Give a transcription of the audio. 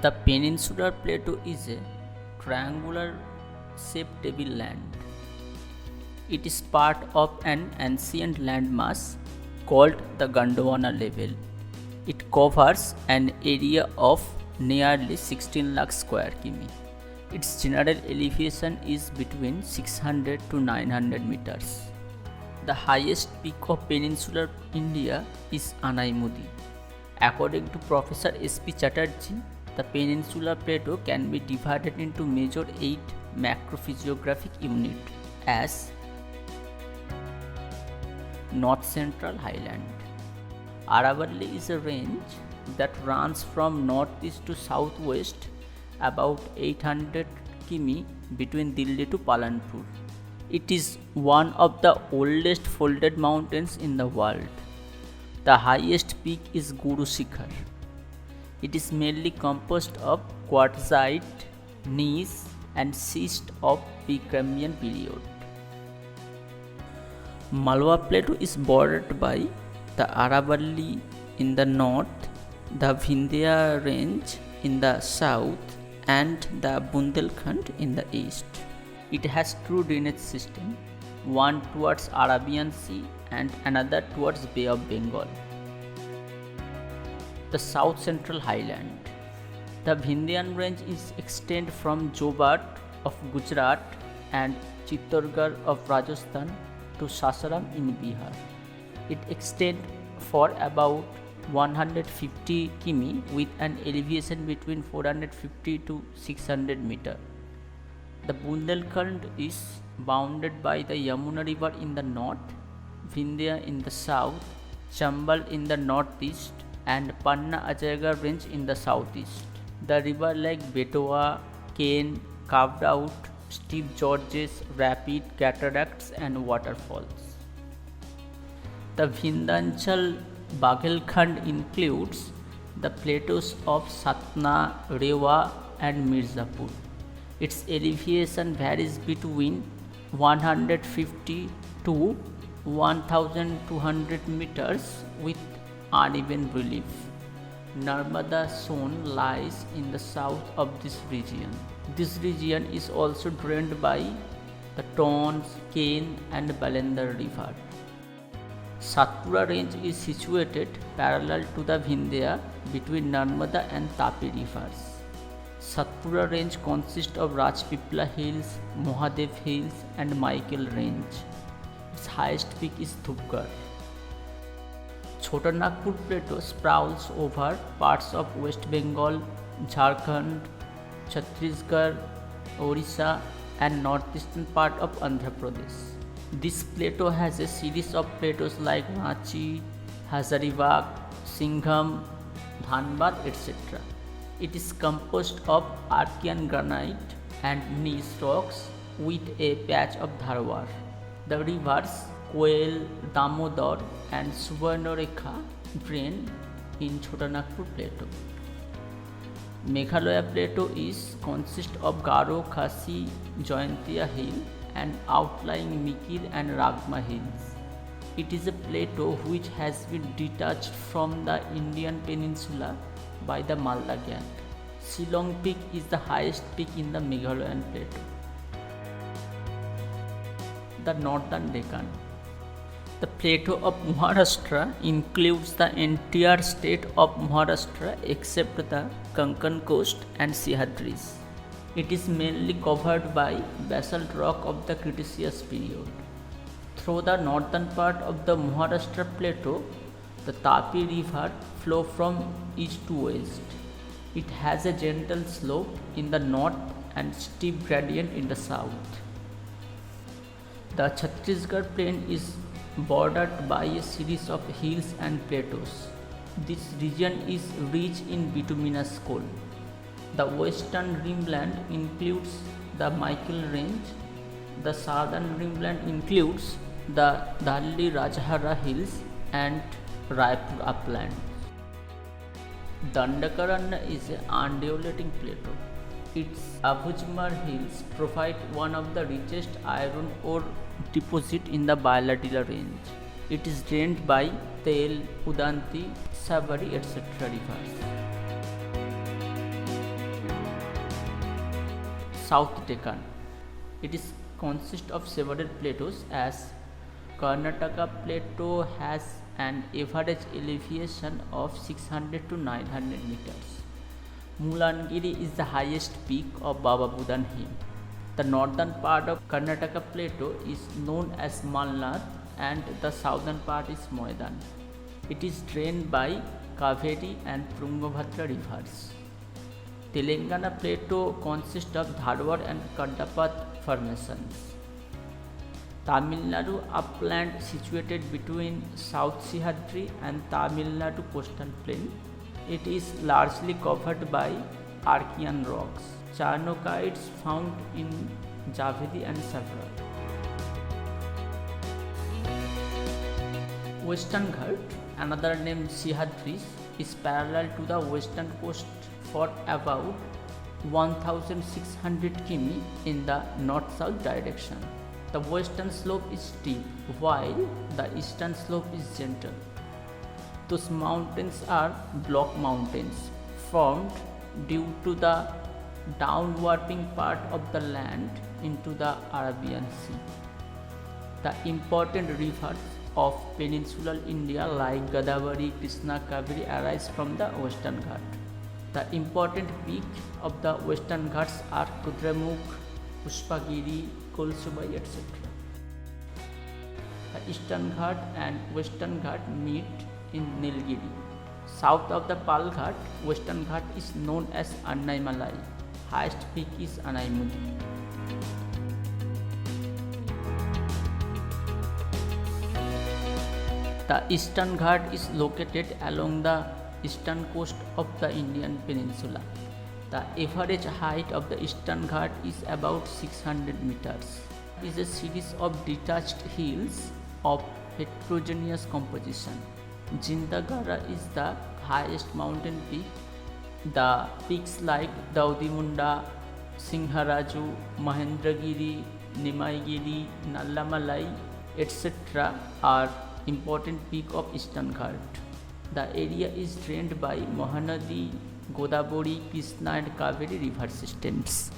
The Peninsular Plateau is a triangular shaped tableland. It is part of an ancient landmass called the Gondwana level. It covers an area of nearly 16 lakh square km. Its general elevation is between 600 to 900 meters. The highest peak of peninsular India is Anaimudi. According to Professor S.P. Chatterjee, the Peninsular Plateau can be divided into major 8 macrophysiographic units as North Central Highland. Aravalli is a range that runs from northeast to southwest about 800 km between Delhi to Palanpur. It is one of the oldest folded mountains in the world. The highest peak is Guru Shikhar. It is mainly composed of quartzite, gneiss and schist of Precambrian period. Malwa Plateau is bordered by the Aravalli in the north, the Vindhya range in the south and the Bundelkhand in the east. It has two drainage systems, one towards Arabian Sea and another towards Bay of Bengal. The South Central Highland. The Vindhyan range is extend from Jobat of Gujarat and Chittorgarh of Rajasthan to Sasaram in Bihar. It extends for about 150 km with an elevation between 450 to 600 meter. The Bundelkhand is bounded by the Yamuna river in the north, Vindhya in the south, Chambal in the northeast and Panna Ajaygarh range in the southeast. The river like Betwa, Ken, carved out steep gorges, rapid cataracts and waterfalls. The Vindhyanchal Baghelkhand includes the plateaus of Satna, Rewa and Mirzapur. Its elevation varies between 150 to 1200 meters with uneven relief. Narmada zone lies in the south of this region. This region is also drained by the Tons, Ken and Balendar river. Satpura range is situated parallel to the Vindhya between Narmada and Tapi rivers. Satpura range consists of Rajpipla Hills, Mohadev Hills and Michael range. Its highest peak is Dhupgarh. Chota Nagpur Plateau sprawls over parts of West Bengal, Jharkhand, Chhattisgarh, Orissa and northeastern part of Andhra Pradesh. This plateau has a series of plateaus like Ranchi, Hazaribagh, Singham, Dhanbad etc. It is composed of Archean granite and gneiss rocks with a patch of Dharwar. The rivers Koel, Damodar and Subarnarekha drain in Chota Nagpur Plateau. Meghalaya Plateau consists of Garo, Khasi, Jayantia Hill and outlying Mikir and Ragma hills. It is a plateau which has been detached from the Indian peninsula by the Malda Ghat. Shillong Peak is the highest peak in the Meghalayan Plateau. The Northern Deccan. The plateau of Maharashtra includes the entire state of Maharashtra except the Konkan coast and Sahyadris. It is mainly covered by basalt rock of the Cretaceous period. Through the northern part of the Maharashtra plateau, the Tapi river flows from east to west. It has a gentle slope in the north and steep gradient in the south. The Chhattisgarh plain is bordered by a series of hills and plateaus. This region is rich in bituminous coal. The western rimland includes the Michael range. The southern rimland includes the Dalli Rajahara hills and Raipur upland. Dandakaranya is an undulating plateau. Its Abhujmar hills provide one of the richest iron ore deposit in the Bailadila range. It is drained by Tel, Udanti, Sabari etc. rivers. South Deccan. It is consists of several plateaus, as Karnataka plateau has an average elevation of 600 to 900 meters. Mulangiri is the highest peak of Baba Budan Hill. The northern part of Karnataka plateau is known as Malnath and the southern part is Moidan. It is drained by Kaveri and Tungabhadra rivers. Telangana plateau consists of Dharwad and Kaddapat formations. Tamil Nadu upland situated between South Sihadri and Tamil Nadu coastal plain. It is largely covered by Archean rocks. Charnokites found in Javedi and Savra. Western Ghat, another name Sihadris, is parallel to the western coast for about 1600 km in the north-south direction. The western slope is steep, while the eastern slope is gentle. Those mountains are block mountains, formed due to the downwarping part of the land into the Arabian Sea. The important rivers of peninsular India like Godavari, Krishna, Kaveri arise from the Western Ghat. The important peaks of the Western Ghats are Kudramukh, Pushpagiri, Kolsubai, etc. The Eastern Ghat and Western Ghat meet in Nilgiri. South of the Pal Ghat, Western Ghat is known as Annaimalai. Highest peak is Anaimudi. The Eastern Ghat is located along the eastern coast of the Indian Peninsula. The average height of the Eastern Ghat is about 600 meters. It is a series of detached hills of heterogeneous composition. Jindagara is the highest mountain peak. The peaks like Daudimunda, Singharaju, Mahendragiri, Nimaigiri, Nallamalai, etc. are important peak of Eastern Ghat. The area is drained by Mahanadi, Godavari, Krishna and Kaveri river systems.